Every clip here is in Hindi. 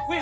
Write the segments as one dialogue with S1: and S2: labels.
S1: Hey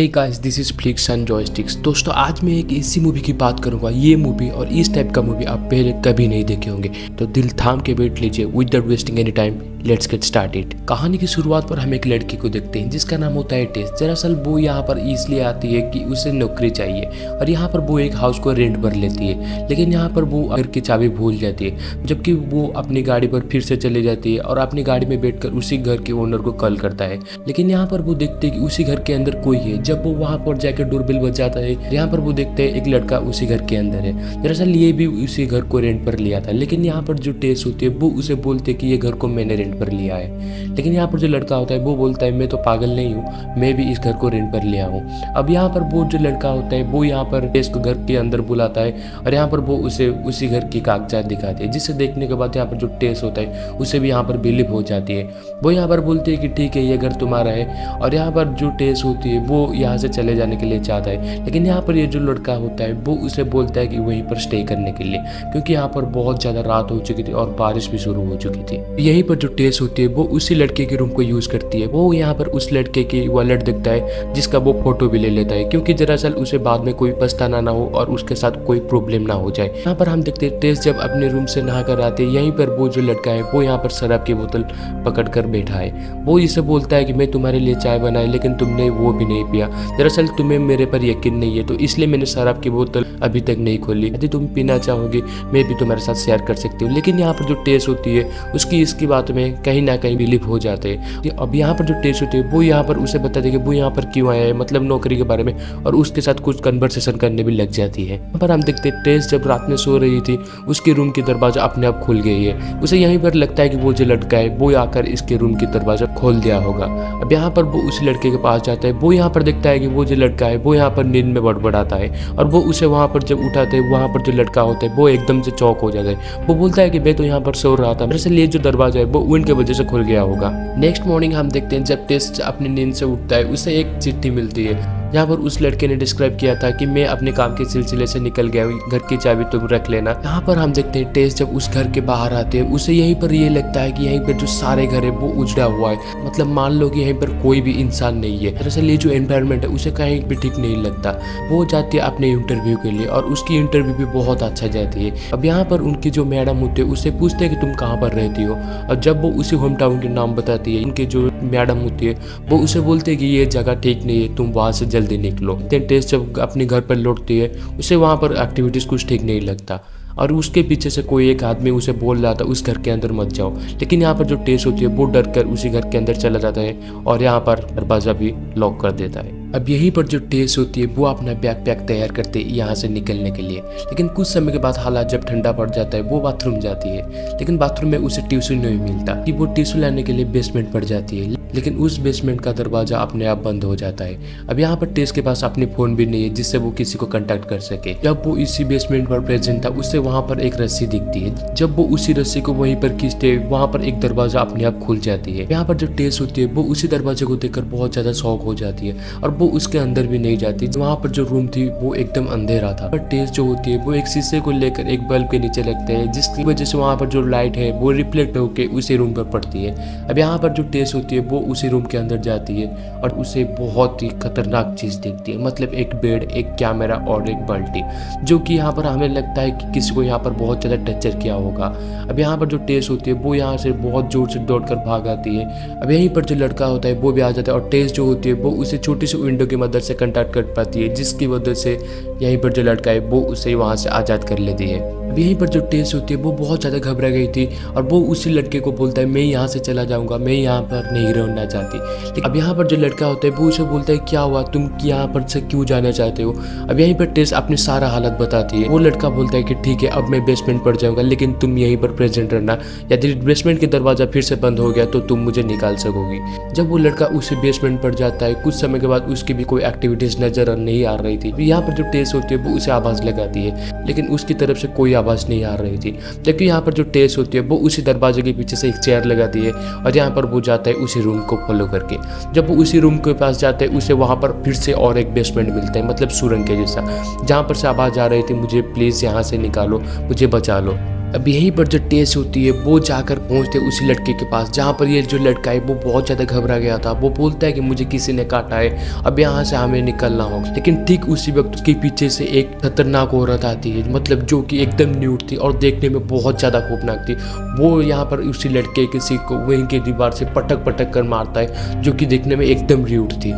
S1: guys, this is Flix and Joysticks. दोस्तों, आज मैं एक ऐसी मूवी की बात करूंगा। ये मूवी और इस टाइप का मूवी आप पहले कभी नहीं देखे होंगे, तो दिल थाम के बैठ लीजिए। Without wasting any time, let's get started. कहानी की शुरुआत पर हम एक लड़की को देखते हैं जिसका नाम होता है टेस। दरअसल वो यहाँ पर इसलिए आती है कि उसे नौकरी चाहिए और यहाँ पर वो एक हाउस को रेंट पर लेती है, लेकिन यहाँ पर वो घर की चाबी भूल जाती है। जबकि वो अपनी गाड़ी पर फिर से चली जाती है और अपनी गाड़ी में बैठकर उसी घर के ओनर को कॉल करता है, लेकिन यहाँ पर वो देखते हैं कि उसी घर के अंदर कोई है। जब वो वहाँ पर जाकर डोरबेल बजाता है, यहाँ पर वो देखते हैं एक लड़का उसी घर के अंदर है। दरअसल ये भी उसी घर को रेंट पर लिया था, लेकिन यहाँ पर जो टेस होती है वो उसे बोलते है कि ये घर को मैंने रेंट पर लिया है। लेकिन यहाँ पर जो लड़का होता है वो बोलता है मैं तो पागल नहीं हूँ, मैं भी इस घर को रेंट पर लिया हूँ। अब यहाँ पर वो जो लड़का होता है वो यहाँ पर टेस को घर के अंदर बुलाता है और यहाँ पर वो उसे उसी घर की कागजात दिखाते हैं, जिसे देखने के बाद यहाँ पर जो टेस होता है उसे भी यहाँ पर बिलीव हो जाती है। वो यहाँ पर बोलती है कि ठीक है, ये घर तुम्हारा है। और यहाँ पर जो टेस होती है वो यहाँ से चले जाने के लिए चाहता है, लेकिन यहाँ पर ये जो लड़का होता है वो उसे बोलता है कि वहीं पर स्टे करने के लिए, क्योंकि यहाँ पर बहुत ज़्यादा रात हो चुकी थी और बारिश भी शुरू हो चुकी थी। यहीं पर जो टेस होती है वो उसी लड़के के रूम को यूज़ करती है। वो यहाँ पर उस लड़के की वॉलेट दिखता है जिसका वो फोटो भी ले लेता है, क्योंकि दरअसल उसे बाद में कोई पछताना ना हो और उसके साथ कोई प्रॉब्लम ना हो जाए। यहाँ पर हम देखते हैं टेस जब अपने रूम से नहा कर आते हैं, यहीं पर वो जो लड़का है वो यहाँ पर शराब की बोतल पकड़ कर बैठा है। वो इसे बोलता है कि मैं तुम्हारे लिए चाय बनाई, लेकिन तुमने वो भी नहीं पिया। दरअसल तुम्हें मेरे पर यकीन नहीं है, तो इसलिए मैंने शराब की बोतल अभी तक नहीं खोली। यदि तुम पीना चाहोगे मैं भी तुम्हारे साथ शेयर कर सकती हूँ। लेकिन यहाँ पर जो टेस होती है उसकी इसकी बात में कहीं ना कहीं बिलीव हो जाते हैं। अब यहाँ पर जो टेस होती है वो यहाँ पर उसे बताती है कि वो यहाँ पर क्यों आया है, मतलब नौकरी के बारे में, और उसके साथ कुछ कन्वर्सेशन करने भी लग जाती है। यहाँ पर हम देखते हैं टेस जब रात में सो रही थी उसके रूम की दरवाजा अपने आप खुल गई है। उसे यहीं पर लगता है कि वो जो लड़का है वो आकर इसके रूम की दरवाजा खोल दिया होगा। अब यहाँ पर वो उस लड़के के पास जाता है। वो यहाँ पर देखता है कि वो जो लड़का है वो यहाँ पर नींद में बड़बड़ाता है और वो उसे वहाँ पर जब उठाते हैं, वहाँ पर जो लड़का होता है वो एकदम से चौंक हो जाता है। वो बोलता है कि मैं तो यहाँ पर सो रहा था, दरअसल ये जो दरवाजा है वो विंड की वजह से खुल गया होगा। नेक्स्ट मॉर्निंग हम देखते हैं जब टेस अपनी नींद से उठता है उसे एक चिट्ठी मिलती है। यहाँ पर उस लड़के ने डिस्क्राइब किया था कि मैं अपने काम के सिलसिले से निकल गया हूँ, घर की चाबी तुम रख लेना। यहाँ पर हम देखते हैं टेस जब उस घर के बाहर आते हैं उसे यहीं पर ये लगता है कि यहीं पर जो सारे घर है वो उजड़ा हुआ है, मतलब मान लो कि यहीं पर कोई भी इंसान नहीं है। दरअसल ये जो एनवायरनमेंट है उसे कहीं भी ठीक नहीं लगता। वो जाती है अपने इंटरव्यू के लिए और उसकी इंटरव्यू भी बहुत अच्छा जाती है। अब यहाँ पर उनकी जो मैडम होती है उससे पूछते हैं कि तुम कहाँ पर रहती हो, और जब वो उसी होम टाउन के नाम बताती है, इनके जो मैडम होती है वो उसे बोलते हैं कि ये जगह ठीक नहीं है, तुम वहाँ से जल्दी निकलो। टेस जब अपने घर पर लौटती है उसे वहाँ पर एक्टिविटीज़ कुछ ठीक नहीं लगता और उसके पीछे से कोई एक आदमी उसे बोल रहा था उस घर के अंदर मत जाओ। लेकिन यहाँ पर जो टेस होती है वो डर कर उसी घर के अंदर चला जाता है और यहाँ पर दरवाज़ा भी लॉक कर देता है। अब यहीं पर जो टेस होती है वो अपना बैग पैक तैयार करते हैं यहाँ से निकलने के लिए, लेकिन कुछ समय के बाद हालात जब ठंडा पड़ जाता है वो बाथरूम जाती है, लेकिन बाथरूम में उसे टिश्यू नहीं मिलता कि वो टिश्यू लाने के लिए बेसमेंट पर जाती है, लेकिन उस बेसमेंट का दरवाजा अपने आप बंद हो जाता है। अब यहाँ पर टेस के पास अपनी फ़ोन भी नहीं है जिससे वो किसी को कॉन्टैक्ट कर सके। जब वो इसी बेसमेंट पर प्रेजेंट था उससे वहाँ पर एक रस्सी दिखती है। जब वो उसी रस्सी को वहीं पर खींचते वहाँ पर एक दरवाजा अपने आप खुल जाती है। यहाँ पर जो टेस होती है वो उसी दरवाजे को देखकर बहुत ज़्यादा शॉक हो जाती है और वो उसके अंदर भी नहीं जाती। वहाँ पर जो रूम थी वो एकदम अंधेरा था, पर टेस जो होती है वो एक शीशे को लेकर एक बल्ब के नीचे लगते हैं, जिसकी वजह से वहाँ पर जो लाइट है वो रिफ्लेक्ट होकर उसी रूम पर पड़ती है। अब यहाँ पर जो टेस होती है वो उसी रूम के अंदर जाती है और उसे बहुत ही खतरनाक चीज़ दिखती है, मतलब एक बेड, एक कैमरा और एक बाल्टी, जो कि यहाँ पर हमें लगता है कि किसी को यहाँ पर बहुत ज़्यादा टर्चर किया होगा। अब यहाँ पर जो टेस होती है वो यहाँ से बहुत जोर से दौड़कर भाग आती है। अब यहीं पर जो लड़का होता है वो भी आ जाता है और टेस जो होती है वो उसे छोटी सी विंडो की मदद से कॉन्टैक्ट कर पाती है, जिसकी वजह से यहीं पर जो लड़का है वो उसे वहाँ से आज़ाद कर लेती है। अब यहीं पर जो टेस होती है वो बहुत ज़्यादा घबरा गई थी और वो उसी लड़के को बोलता है मैं यहाँ से चला जाऊँगा, मैं यहाँ पर नहीं रहना चाहती। लेकिन अब यहाँ पर जो लड़का होता है वो उसे बोलता है क्या हुआ, तुम यहाँ पर से क्यों जाना चाहते हो। अब यहीं पर टेस अपनी सारा हालत बताती है। वो लड़का बोलता है कि ठीक है अब मैं बेसमेंट पर जाऊँगा, लेकिन तुम यहीं पर प्रेजेंट रहना, यदि बेसमेंट का दरवाज़ा फिर से बंद हो गया तो तुम मुझे निकाल सकोगी। जब वो लड़का उसी बेसमेंट पर जाता है कुछ समय के बाद उसकी भी कोई एक्टिविटीज नजर नहीं आ रही थी। यहाँ पर जो टेस होती है वो उसे आवाज लगाती है, लेकिन उसकी तरफ से कोई आवाज नहीं आ रही थी। जबकि यहाँ पर जो टेस होती है वो उसी दरवाजे के पीछे से एक चेयर लगाती है और यहाँ पर वो जाता है उसी रूम को फॉलो करके। जब वो उसी रूम के पास जाता है उसे वहाँ पर फिर से और एक बेसमेंट मिलता है, मतलब सुरंग के जैसा, जहाँ पर से आवाज आ रही थी मुझे प्लीज यहाँ से निकालो, मुझे बचा लो। अब यहीं पर जो टेस होती है वो जाकर पहुंचते उसी लड़के के पास, जहाँ पर ये जो लड़का है वो बहुत ज़्यादा घबरा गया था। वो बोलता है कि मुझे किसी ने काटा है, अब यहाँ से हमें निकलना होगा। लेकिन ठीक उसी वक्त उसके पीछे से एक खतरनाक औरत आती है, मतलब जो कि एकदम न्यूड थी और देखने में बहुत ज़्यादा खौफनाक थी। वो यहाँ पर उसी लड़के किसी को वहीं की दीवार से पटक पटक कर मारता है, जो कि देखने में एकदम र्यूड थी।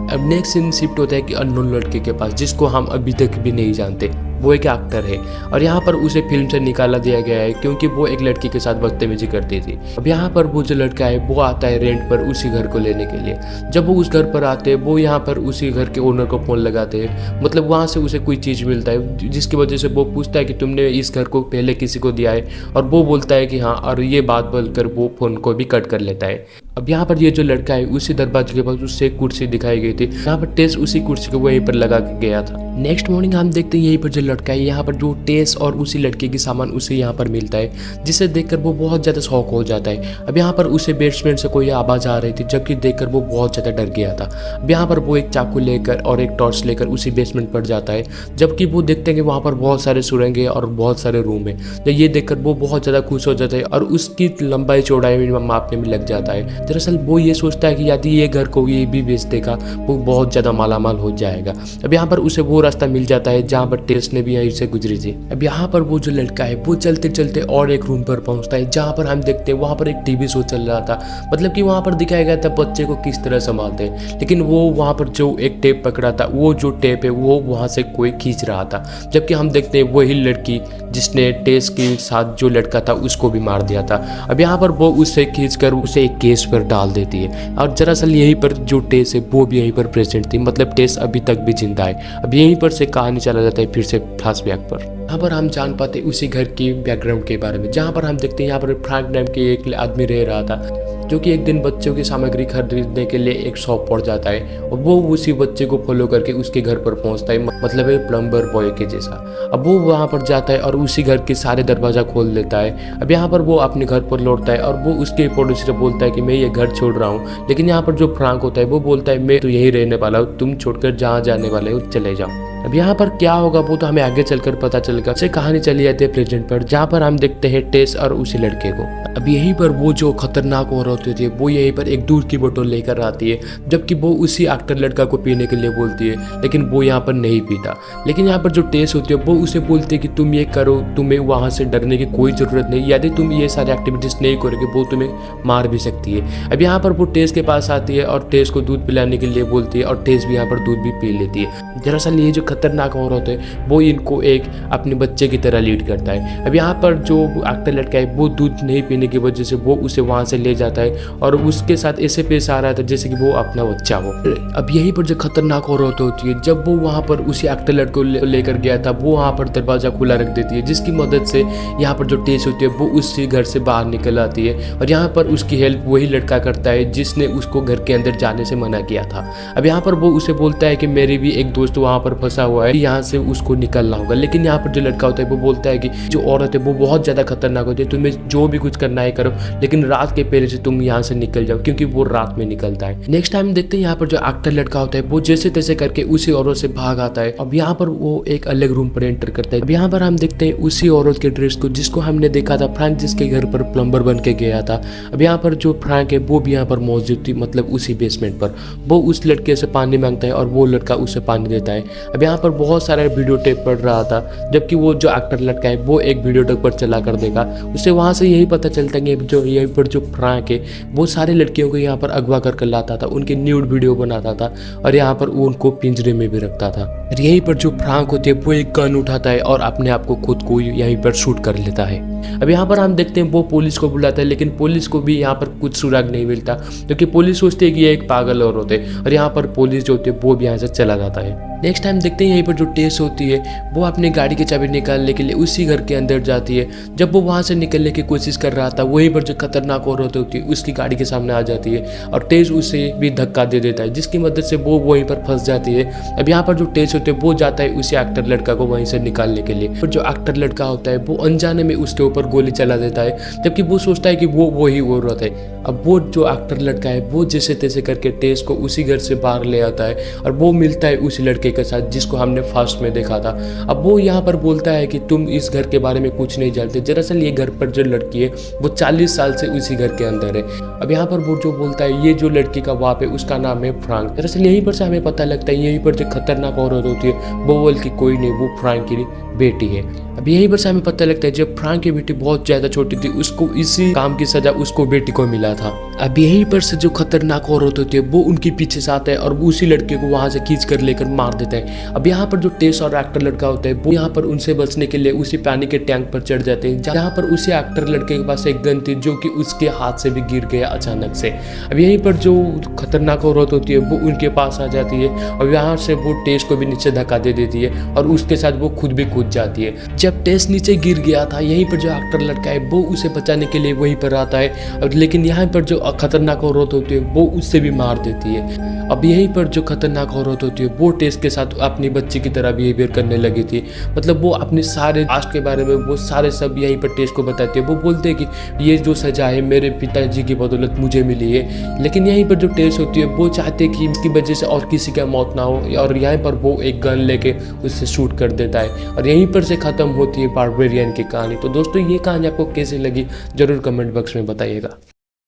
S1: अब नेक्स्ट सीन शिफ्ट होता है कि अननोन लड़के के पास, जिसको हम अभी तक भी नहीं जानते। वो एक एक्टर है और यहाँ पर उसे फिल्म से निकाला दिया गया है क्योंकि वो एक लड़की के साथ बदतमीजी करती थी। अब यहाँ पर वो जो लड़का है वो आता है रेंट पर उसी घर को लेने के लिए। जब वो उस घर पर आते हैं वो यहाँ पर उसी घर के ओनर को फ़ोन लगाते हैं, मतलब वहाँ से उसे कोई चीज़ मिलता है जिसकी वजह से वो पूछता है कि तुमने इस घर को पहले किसी को दिया है, और वो बोलता है कि हाँ, और ये बात बोलकर वो फ़ोन को भी कट कर लेता है। अब यहाँ पर ये जो लड़का है उसी दरवाजे के पास उससे एक कुर्सी दिखाई गई थी, यहाँ पर टेस उसी कुर्सी को वहीं पर लगा के गया था। नेक्स्ट मॉर्निंग हम देखते हैं यहीं पर जो लड़का है, यहाँ पर जो टेस और उसी लड़के की सामान उसे यहाँ पर मिलता है, जिसे देखकर वो बहुत ज़्यादा शौक हो जाता है। अब यहाँ पर उसे बेसमेंट से कोई आवाज़ आ रही थी, जबकि देखकर वो बहुत ज़्यादा डर गया था। अब यहाँ पर वो एक चाकू लेकर और एक टॉर्च लेकर उसी बेसमेंट पर जाता है, जबकि वो देखते हैं कि वहाँ पर बहुत सारे सुरंग है और बहुत सारे रूम है। तो ये देखकर वो बहुत ज़्यादा खुश हो जाता है और उसकी लंबाई चौड़ाई में मापने में लग जाता है। दरअसल वो ये सोचता है कि यदि ये घर को ये भी बेच देगा वो बहुत ज़्यादा मालामाल हो जाएगा। अब यहाँ पर उसे वो रास्ता मिल जाता है जहाँ पर टेस ने भी यहीं से गुजरी थी। अब यहाँ पर वो जो लड़का है वो चलते चलते और एक रूम पर पहुँचता है, जहाँ पर हम देखते हैं वहाँ पर एक टीवी शो चल रहा था, मतलब कि वहाँ पर दिखाया गया था बच्चे को किस तरह संभालते हैं। लेकिन वो वहाँ पर जो एक टेप पकड़ा था, वो जो टेप है वो वहाँ से कोई खींच रहा था, जबकि हम देखते हैं वही लड़की जिसने टेस के साथ जो लड़का था उसको भी मार दिया था। अब यहाँ पर वो उससे खींचकर उसे एक केस पर डाल देती है और दरअसल यहीं पर जो टेस है वो भी यहीं पर प्रेजेंट थी, मतलब टेस अभी तक भी जिंदा है। अब यहीं पर से कहानी चला जाता है फिर से फ्लैशबैक पर। यहाँ पर हम जान पाते उसी घर की बैकग्राउंड के बारे में, जहाँ पर हम देखते हैं यहाँ पर फ्रैंक नाम के एक आदमी रह रहा था, जो कि एक दिन बच्चों की सामग्री खरीदने के लिए एक शॉप पर जाता है और वो उसी बच्चे को फॉलो करके उसके घर पर पहुंचता है, मतलब एक प्लम्बर बॉय के जैसा। अब वो वहां पर जाता है और उसी घर के सारे दरवाजा खोल देता है। अब यहाँ पर वो अपने घर पर लौटता है और वो उसके पड़ोसी से बोलता है कि मैं ये घर छोड़ रहा हूँ। लेकिन यहाँ पर जो फ्रैंक होता है वो बोलता है मैं तो यहीं रहने वाला हूँ, तुम छोड़कर जहाँ जाने वाले हो चले जाओ। अब यहाँ पर क्या होगा वो तो हमें आगे चलकर पता चलेगा। से कहानी चली जाती है प्रेजेंट पर, जहाँ पर हम देखते हैं टेस और उसी लड़के को। अब यहीं पर वो जो खतरनाक औरत होती है वो यहीं पर एक दूध की बोतल लेकर आती है, जबकि वो उसी एक्टर लड़का को पीने के लिए बोलती है, लेकिन वो यहाँ पर नहीं पीता। लेकिन यहाँ पर जो टेस होती है वो उसे बोलती है कि तुम ये करो, तुम्हें वहाँ से डरने की कोई ज़रूरत नहीं, यदि तुम ये सारी एक्टिविटीज़ नहीं करोगे वो तुम्हें मार भी सकती है। अब यहाँ पर वो टेस के पास आती है और टेस को दूध पिलाने के लिए बोलती है और टेस भी यहाँ पर दूध भी पी लेती है। दरअसल ये जो खतरनाक औरत है वो इनको एक अपने बच्चे की तरह लीड करता है। अब यहाँ पर जो एक्टर लड़का है वो दूध नहीं पीने की वजह से वो उसे वहाँ से ले जाता है और उसके साथ ऐसे पेश आ रहा था जैसे कि वो अपना बच्चा हो। अब यहीं पर जो खतरनाक औरत होती है, जब वो वहाँ पर उसी एक्टर लड़के को लेकर गया था वो वहाँ पर दरवाजा खुला रख देती है, जिसकी मदद से यहाँ पर जो टेस होती है वो उसी घर से बाहर निकल आती है और यहाँ पर उसकी हेल्प वही लड़का करता है जिसने उसको घर के अंदर जाने से मना किया था। अब यहाँ पर वो उसे बोलता है कि मेरी भी एक दोस्त वहाँ पर फंसा हुआ है, यहाँ से उसको निकलना होगा। लेकिन यहाँ पर जो लड़का होता है वो बोलता है कि जो औरत है वो बहुत ज़्यादा खतरनाक होती है, तुम्हें जो भी कुछ करना है करो, लेकिन रात के पहले से तुम यहाँ से निकल जाओ, क्योंकि वो रात में निकलता है। नेक्स्ट टाइम देखते हैं यहाँ पर जो एक्टर लड़का होता है वो जैसे तैसे करके उसी औरत से भाग आता है। अब यहाँ पर वो एक अलग रूम पर एंटर करता है। अब यहाँ पर हम देखते हैं उसी औरत के ड्रेस को जिसको हमने देखा था फ्रैंक जिसके घर पर प्लम्बर बन के गया था। अब यहाँ पर जो फ्रैंक है वो भी यहाँ पर मौजूद थी, मतलब उसी बेसमेंट पर। वो उस लड़के से पानी मांगता है और वो लड़का उसे पानी देता है। अब यहाँ पर बहुत सारा वीडियो टेप पड़ रहा था, जबकि वो जो एक्टर लड़का है वो एक वीडियो टेप पर चला कर देगा। उसे वहाँ से यही पता चलता है कि जो यहीं पर जो फ्रैंक है वो सारे लड़कियों को यहाँ पर अगवा कर लाता था, उनके न्यूड वीडियो बनाता था और यहाँ पर वो उनको पिंजरे में भी रखता था। और यहीं पर जो फ्रैंक होती है वो एक गन उठाता है और अपने आप को खुद को यहीं पर शूट कर लेता है। अब यहाँ पर हम देखते हैं वो पुलिस को बुलाता है, लेकिन पुलिस को भी यहाँ पर कुछ सुराग नहीं मिलता, क्योंकि पुलिस सोचती है कि ये एक पागल औरत है, और यहाँ पर पुलिस जो होती है वो भी यहाँ से चला जाता है। नेक्स्ट टाइम देखते हैं यहीं पर जो टेस होती है वो अपनी गाड़ी की चाबी निकालने के लिए उसी घर के अंदर जाती है। जब वो वहाँ से निकलने की कोशिश कर रहा था, वहीं पर जो खतरनाक औरत होती है उसकी गाड़ी के सामने आ जाती है और टेस उसे भी धक्का दे देता है, जिसकी मदद से वो वहीं पर फंस जाती है। अब यहाँ पर जो टेस होते है वो जाता है उसी एक्टर लड़का को वहीं से निकालने के लिए, पर जो एक्टर लड़का होता है वो अनजाने में उसके ऊपर गोली चला देता है, जबकि वो सोचता है कि वो वही औरत है। अब वो जो एक्टर लड़का है वो जैसे तैसे करके टेस को उसी घर से बाहर ले आता है और वो मिलता है उसी लड़के के साथ जिसको हमने फर्स्ट में देखा था। अब वो यहाँ पर बोलता है कि तुम इस घर के बारे में कुछ नहीं जानते, दरअसल ये घर पर जो लड़की है वो 40 साल से उसी घर के अंदर है। अब यहाँ पर वो जो बोलता है ये जो लड़की का बाप है उसका नाम है फ्रैंक। दरअसल यहीं पर से हमें पता लगता है यहीं पर जो खतरनाक औरत होती है वो बल्कि कोई नहीं, वो फ्रैंक की बेटी है। अब यहीं पर से हमें पता लगता है जब फ्रैंक की बेटी बहुत ज्यादा छोटी थी उसको इसी काम की सजा उसको बेटी को मिला था। अब यहीं पर से जो खतरनाक औरत होती है वो उनके पीछे से आता है और उसी लड़के को वहां से खींच कर लेकर मार देता है। अब यहाँ पर जो टेस और एक्टर लड़का होता है वो यहाँ पर उनसे बचने के लिए उसी पानी के टैंक पर चढ़ जाते हैं, जहाँ पर उसी एक्टर लड़के के पास एक गन थी जो कि उसके हाथ से भी गिर गया अचानक से। अब यहीं पर जो खतरनाक औरत होती है वो उनके पास आ जाती है और यहाँ से वो टेस को भी नीचे धक्का दे देती है और उसके साथ वो खुद भी कूद जाती है। जब टेस नीचे गिर गया था यहीं पर जो एक्टर लड़का है वो उसे बचाने के लिए वहीं पर आता है, और लेकिन यहाँ पर जो खतरनाक औरत होती है वो उससे भी मार देती है। अब यहीं पर जो खतरनाक औरत होती है वो टेस के साथ अपनी बच्ची की तरह बिहेवियर करने लगी थी, मतलब वो अपने सारे पास्ट के बारे में वो सारे सब यहीं पर टेस को बताती है। वो बोलते हैं कि ये जो सजा है मेरे पिताजी की बदौलत मुझे मिली है, लेकिन यहीं पर जो टेस होती है वो चाहते हैं कि इसकी वजह से और किसी का मौत ना हो, और यहाँ पर वो एक गन लेके उससे शूट कर देता है और यहीं पर से खत्म होती है बारबेरियन की कहानी। तो दोस्तों ये कहानी आपको कैसी लगी जरूर कमेंट बॉक्स में बताइएगा।